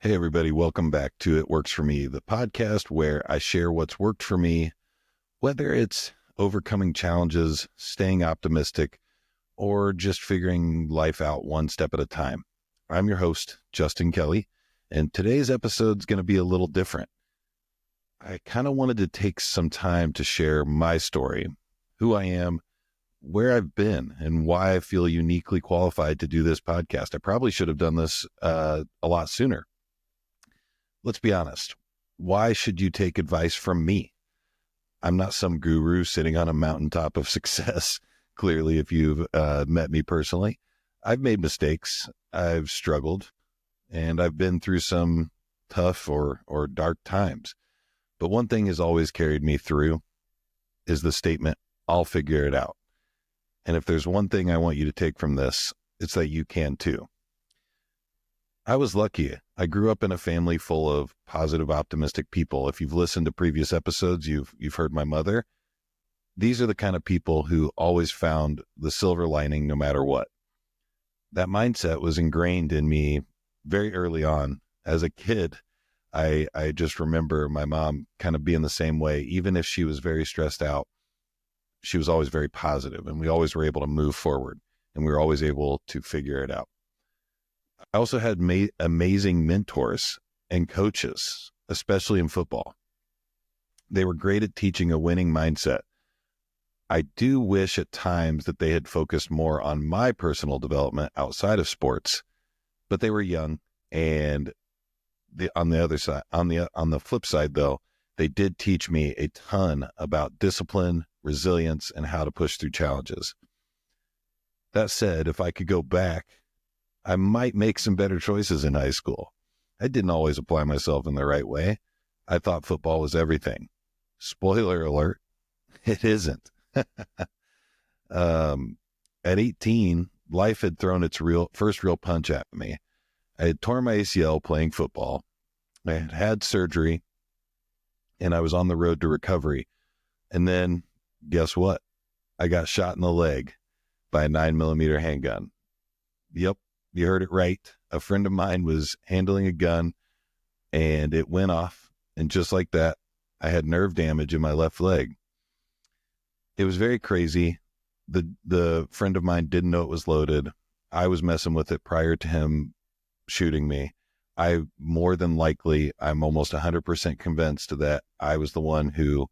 Hey, everybody, welcome back to It Works For Me, the podcast where I share what's worked for me, whether it's overcoming challenges, staying optimistic, or just figuring life out one step at a time. I'm your host, Justin Kelly, and today's episode is going to be a little different. I kind of wanted to take some time to share my story, who I am, where I've been, and why I feel uniquely qualified to do this podcast. I probably should have done this a lot sooner. Let's be honest. Why should you take advice from me? I'm not some guru sitting on a mountaintop of success. Clearly, if you've met me personally, I've made mistakes. I've struggled, and I've been through some tough or dark times. But one thing has always carried me through is the statement, I'll figure it out. And if there's one thing I want you to take from this, it's that you can too. I was lucky. I grew up in a family full of positive, optimistic people. If you've listened to previous episodes, you've heard my mother. These are the kind of people who always found the silver lining no matter what. That mindset was ingrained in me very early on. As a kid, I just remember my mom kind of being the same way. Even if she was very stressed out, she was always very positive, and we always were able to move forward, and we were always able to figure it out. I also had amazing mentors and coaches, especially in football. They were great at teaching a winning mindset. I do wish at times that they had focused more on my personal development outside of sports, but they were young. And on the flip side, though, they did teach me a ton about discipline, resilience, and how to push through challenges. That said, if I could go back, I might make some better choices in high school. I didn't always apply myself in the right way. I thought football was everything. Spoiler alert, it isn't. At 18, life had thrown its first real punch at me. I had torn my ACL playing football. I had had surgery, and I was on the road to recovery. And then, guess what? I got shot in the leg by a 9mm handgun. Yep. You heard it right. A friend of mine was handling a gun and it went off. And just like that, I had nerve damage in my left leg. It was very crazy. The friend of mine didn't know it was loaded. I was messing with it prior to him shooting me. I'm almost 100% convinced that I was the one who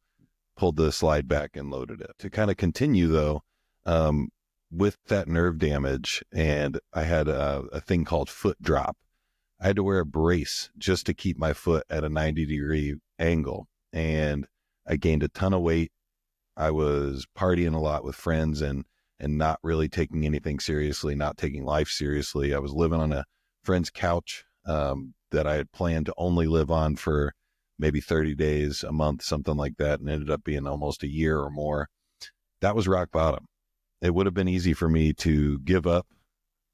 pulled the slide back and loaded it. To kind of continue though, with that nerve damage, and I had a thing called foot drop. I had to wear a brace just to keep my foot at a 90-degree angle, and I gained a ton of weight. I was partying a lot with friends and not really taking anything seriously, not taking life seriously. I was living on a friend's couch that I had planned to only live on for maybe 30 days, a month, something like that, and ended up being almost a year or more. That was rock bottom. It would have been easy for me to give up,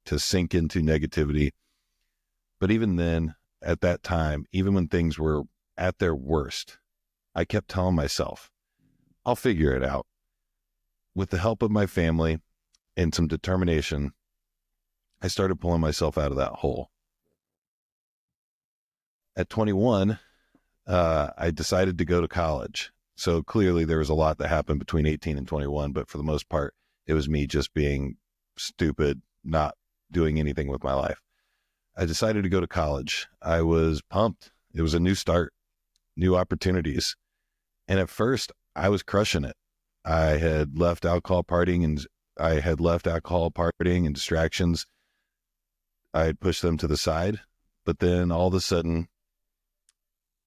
to sink into negativity. But even then, at that time, even when things were at their worst, I kept telling myself, I'll figure it out. With the help of my family and some determination, I started pulling myself out of that hole. At 21, I decided to go to college. So clearly there was a lot that happened between 18 and 21, but for the most part, it was me just being stupid, not doing anything with my life. I decided to go to college. I was pumped. It was a new start, new opportunities. And at first I was crushing it. I had left alcohol partying and distractions. I had pushed them to the side, but then all of a sudden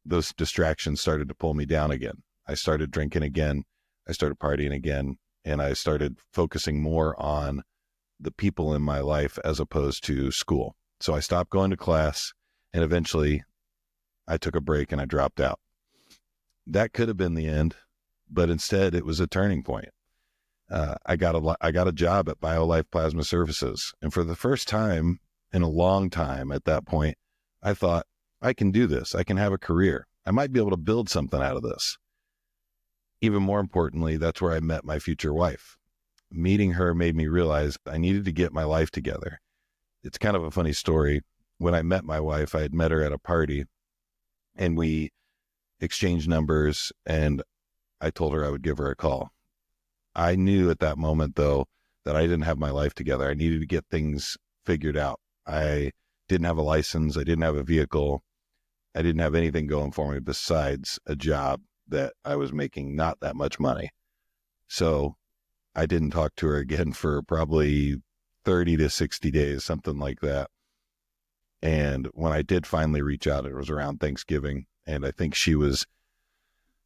those distractions started to pull me down again. I started drinking again. I started partying again. And I started focusing more on the people in my life as opposed to school. So I stopped going to class, and eventually I took a break and I dropped out. That could have been the end, but instead it was a turning point. I got a job at BioLife Plasma Services. And for the first time in a long time at that point, I thought, I can do this. I can have a career. I might be able to build something out of this. Even more importantly, that's where I met my future wife. Meeting her made me realize I needed to get my life together. It's kind of a funny story. when I met my wife, I had met her at a party and we exchanged numbers, and I told her I would give her a call. I knew at that moment, though, that I didn't have my life together. I needed to get things figured out. I didn't have a license. I didn't have a vehicle. I didn't have anything going for me besides a job that I was making not that much money. So I didn't talk to her again for probably 30 to 60 days, something like that. And when I did finally reach out, it was around Thanksgiving. And I think she was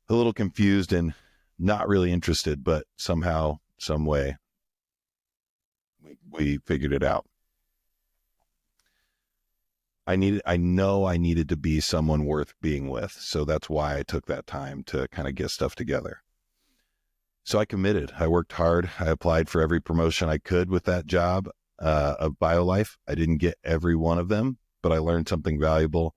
a little confused and not really interested, but somehow, some way, we figured it out. I know I needed to be someone worth being with. So that's why I took that time to kind of get stuff together. So I committed. I worked hard. I applied for every promotion I could with that job of BioLife. I didn't get every one of them, but I learned something valuable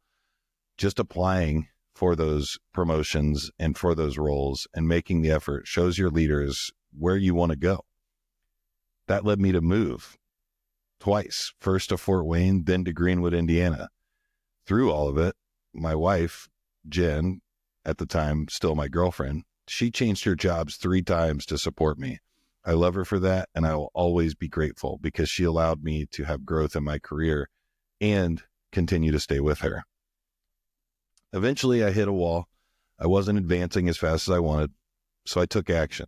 just applying for those promotions and for those roles and making the effort shows your leaders where you want to go. That led me to move twice, first to Fort Wayne, then to Greenwood, Indiana. Through all of it, my wife, Jen, at the time, still my girlfriend, she changed her jobs 3 times to support me. I love her for that, and I will always be grateful because she allowed me to have growth in my career and continue to stay with her. Eventually, I hit a wall. I wasn't advancing as fast as I wanted, so I took action.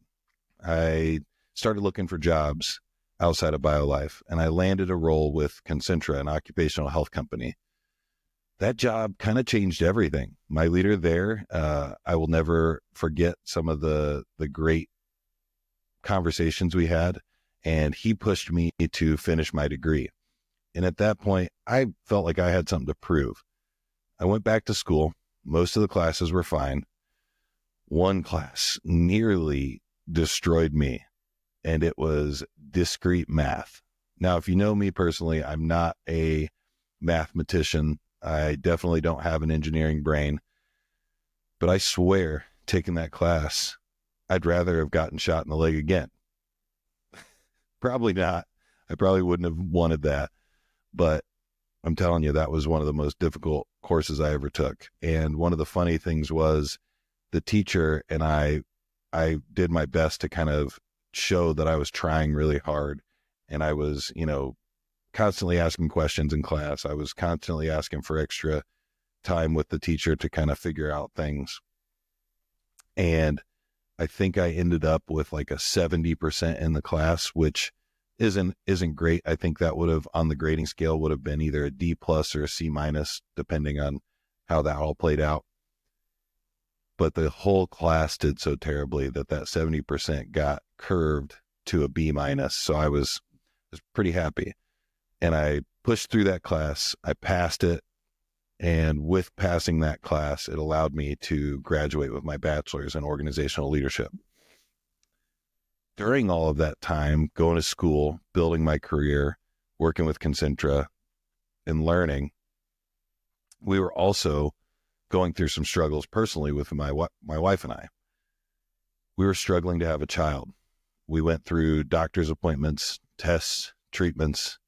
I started looking for jobs outside of BioLife, and I landed a role with Concentra, an occupational health company. That job kind of changed everything. My leader there, I will never forget some of the great conversations we had, and he pushed me to finish my degree. And at that point, I felt like I had something to prove. I went back to school. Most of the classes were fine. One class nearly destroyed me, and it was discrete math. Now, if you know me personally, I'm not a mathematician. I definitely don't have an engineering brain, but I swear, taking that class, I'd rather have gotten shot in the leg again. Probably not. I probably wouldn't have wanted that, but I'm telling you, that was one of the most difficult courses I ever took. And one of the funny things was the teacher and I did my best to kind of show that I was trying really hard. And I was, constantly asking questions in class. I was constantly asking for extra time with the teacher to kind of figure out things. And I think I ended up with like a 70% in the class, which isn't great. I think that would have, on the grading scale, would have been either a D plus or a C minus, depending on how that all played out. But the whole class did so terribly that 70% got curved to a B minus. So I was pretty happy. And I pushed through that class. I passed it. And with passing that class, it allowed me to graduate with my bachelor's in organizational leadership. During all of that time, going to school, building my career, working with Concentra, and learning, we were also going through some struggles personally with my wife and I. We were struggling to have a child. We went through doctor's appointments, tests, treatments,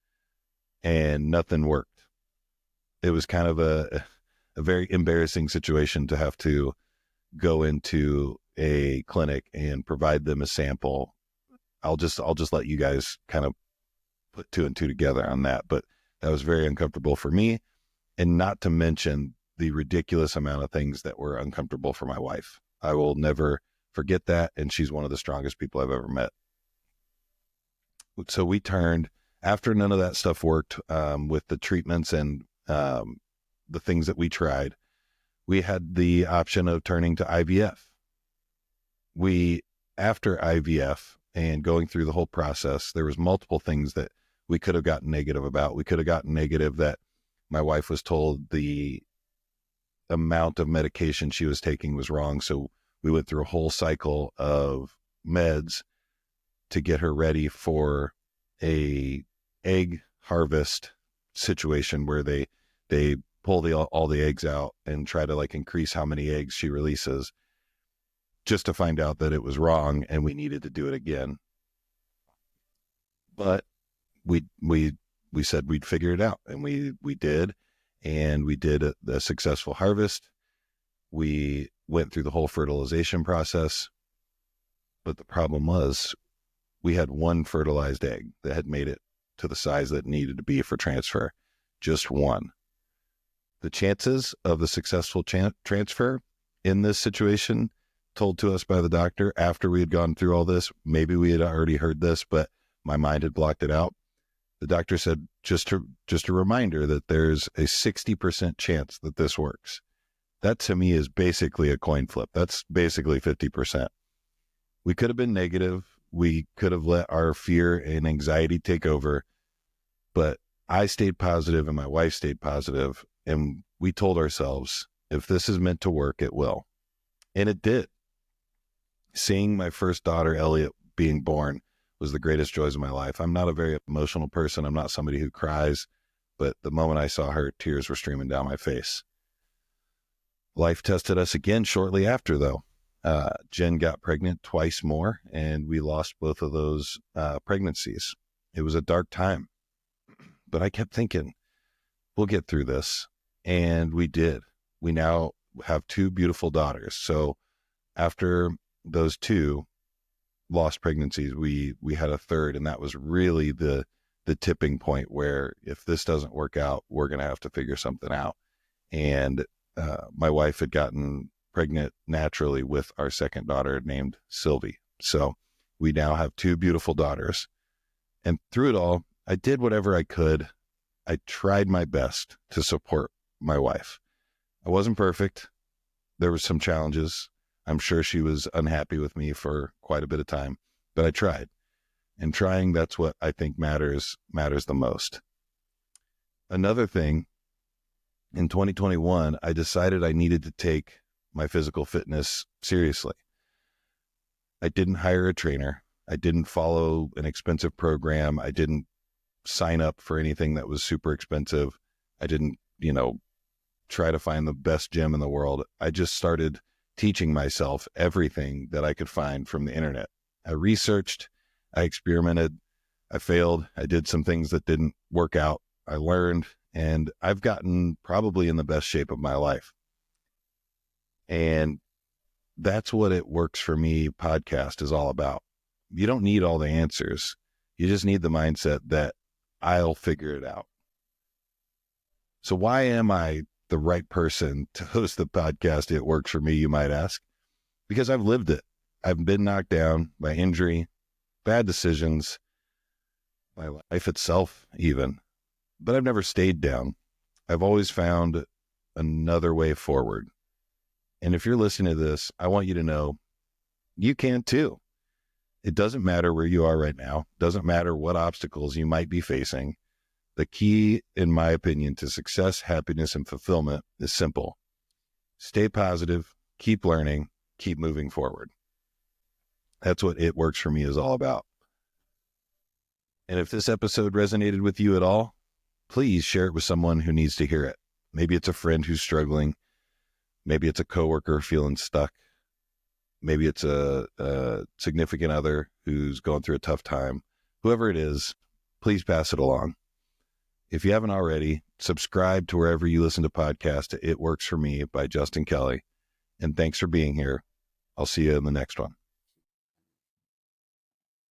and nothing worked. It was kind of a very embarrassing situation to have to go into a clinic and provide them a sample. I'll just let you guys kind of put 2 and 2 together on that, but that was very uncomfortable for me, and not to mention the ridiculous amount of things that were uncomfortable for my wife. I will never forget that, and she's one of the strongest people I've ever met. So we turned, after none of that stuff worked with the treatments and the things that we tried, we had the option of turning to IVF. After IVF and going through the whole process, there was multiple things that we could have gotten negative about. We could have gotten negative that my wife was told the amount of medication she was taking was wrong. So we went through a whole cycle of meds to get her ready for a egg harvest situation where they pull all the eggs out and try to like increase how many eggs she releases, just to find out that it was wrong and we needed to do it again. But we said we'd figure it out, and we did. and we did a successful harvest. We went through the whole fertilization process, but the problem was we had one fertilized egg that had made it to the size that it needed to be for transfer. Just one. The chances of the successful transfer in this situation, told to us by the doctor after we had gone through all this, maybe we had already heard this, but my mind had blocked it out. The doctor said, just a reminder that there's a 60% chance that this works. That to me is basically a coin flip. That's basically 50%. We could have been negative. We could have let our fear and anxiety take over, but I stayed positive and my wife stayed positive, and we told ourselves, if this is meant to work, it will. And it did. Seeing my first daughter, Elliot, being born was the greatest joys of my life. I'm not a very emotional person. I'm not somebody who cries, but the moment I saw her, tears were streaming down my face. Life tested us again shortly after, though. Jen got pregnant twice more, and we lost both of those pregnancies. It was a dark time, but I kept thinking, we'll get through this. And we did. We now have two beautiful daughters. So after those two lost pregnancies, we had a third, and that was really the tipping point where if this doesn't work out, we're going to have to figure something out. And my wife had gotten pregnant naturally with our second daughter named Sylvie. So we now have two beautiful daughters. And through it all, I did whatever I could. I tried my best to support my wife. I wasn't perfect. There were some challenges. I'm sure she was unhappy with me for quite a bit of time, but I tried. And trying, that's what I think matters the most. Another thing, in 2021, I decided I needed to take my physical fitness seriously. I didn't hire a trainer. I didn't follow an expensive program. I didn't sign up for anything that was super expensive. I didn't, try to find the best gym in the world. I just started teaching myself everything that I could find from the internet. I researched, I experimented, I failed. I did some things that didn't work out. I learned, and I've gotten probably in the best shape of my life. And that's what It Works For Me podcast is all about. You don't need all the answers. You just need the mindset that I'll figure it out. So why am I the right person to host the podcast It Works For Me, you might ask? Because I've lived it. I've been knocked down by injury, bad decisions, my life itself even. But I've never stayed down. I've always found another way forward. And if you're listening to this, I want you to know you can too. It doesn't matter where you are right now. It doesn't matter what obstacles you might be facing. The key, in my opinion, to success, happiness, and fulfillment is simple. Stay positive, keep learning, keep moving forward. That's what It Works For Me is all about. And if this episode resonated with you at all, please share it with someone who needs to hear it. Maybe it's a friend who's struggling. Maybe it's a coworker feeling stuck. Maybe it's a significant other who's going through a tough time. Whoever it is, please pass it along. If you haven't already, subscribe to wherever you listen to podcasts to It Works For Me by Justin Kelly. And thanks for being here. I'll see you in the next one.